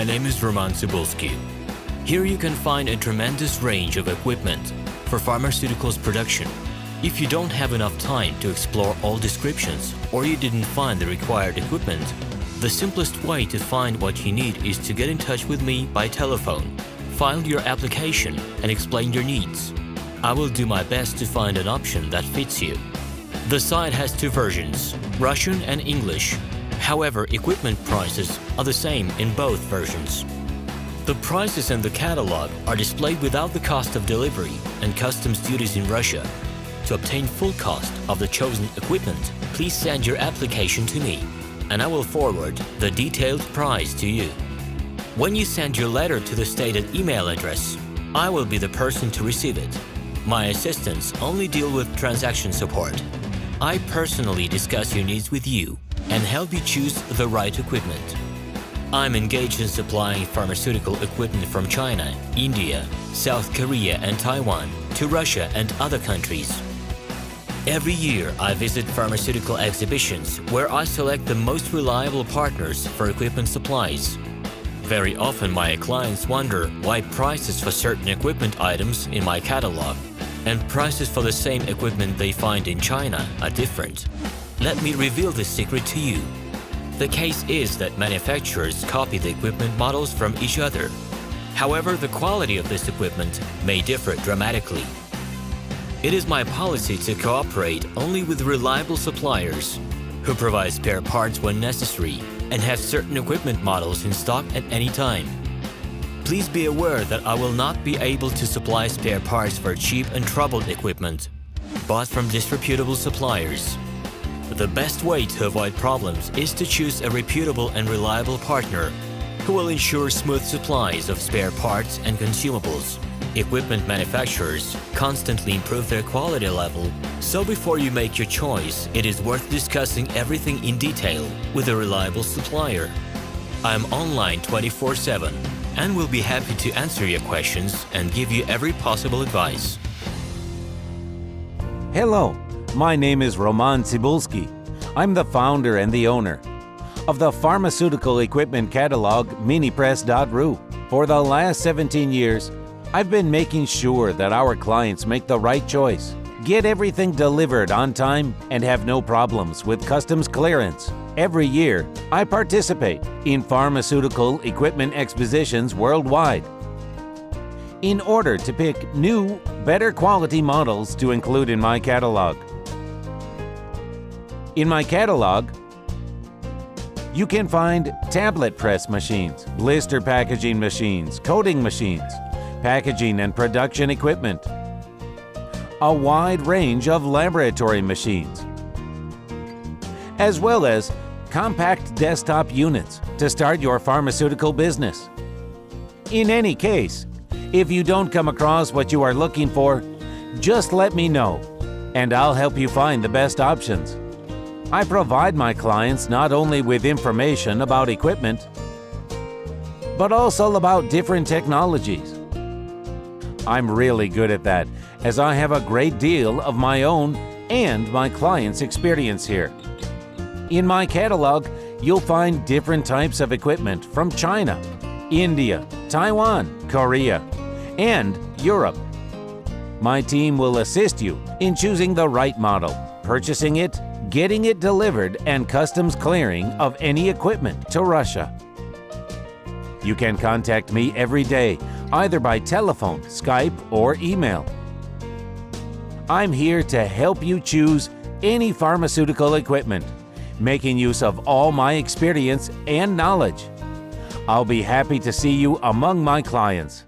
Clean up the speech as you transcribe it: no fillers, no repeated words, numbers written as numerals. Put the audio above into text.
My name is Roman Cybulski. Here you can find a tremendous range of equipment for pharmaceuticals production. If you don't have enough time to explore all descriptions or you didn't find the required equipment, the simplest way to find what you need is to get in touch with me by telephone, file your application, and explain your needs. I will do my best to find an option that fits you. The site has two versions, Russian and English. However, equipment prices are the same in both versions. The prices in the catalog are displayed without the cost of delivery and customs duties in Russia. To obtain full cost of the chosen equipment, please send your application to me, and I will forward the detailed price to you. When you send your letter to the stated email address, I will be the person to receive it. My assistants only deal with transaction support. I personally discuss your needs with you and help you choose the right equipment. I'm engaged in supplying pharmaceutical equipment from China, India, South Korea, and Taiwan to Russia and other countries. Every year, I visit pharmaceutical exhibitions where I select the most reliable partners for equipment supplies. Very often, my clients wonder why prices for certain equipment items in my catalog and prices for the same equipment they find in China are different. Let me reveal this secret to you. The case is that manufacturers copy the equipment models from each other. However, the quality of this equipment may differ dramatically. It is my policy to cooperate only with reliable suppliers who provide spare parts when necessary and have certain equipment models in stock at any time. Please be aware that I will not be able to supply spare parts for cheap and troubled equipment bought from disreputable suppliers. The best way to avoid problems is to choose a reputable and reliable partner who will ensure smooth supplies of spare parts and consumables. Equipment manufacturers constantly improve their quality level, so before you make your choice, it is worth discussing everything in detail with a reliable supplier. I am online 24/7 and will be happy to answer your questions and give you every possible advice. Hello, my name is Roman Cybulski. I'm the founder and the owner of the pharmaceutical equipment catalog minipress.ru. For the last 17 years, I've been making sure that our clients make the right choice, get everything delivered on time, and have no problems with customs clearance. Every year, I participate in pharmaceutical equipment expositions worldwide in order to pick new, better quality models to include in my catalog. In my catalog, you can find tablet press machines, blister packaging machines, coating machines, packaging and production equipment, a wide range of laboratory machines, as well as compact desktop units to start your pharmaceutical business. In any case, if you don't come across what you are looking for, just let me know, and I'll help you find the best options. I provide my clients not only with information about equipment, but also about different technologies. I'm really good at that, as I have a great deal of my own and my clients' experience here. In my catalog, you'll find different types of equipment from China, India, Taiwan, Korea, and Europe. My team will assist you in choosing the right model, purchasing it, getting it delivered, and customs clearing of any equipment to Russia. You can contact me every day, either by telephone, Skype, or email. I'm here to help you choose any pharmaceutical equipment, making use of all my experience and knowledge. I'll be happy to see you among my clients.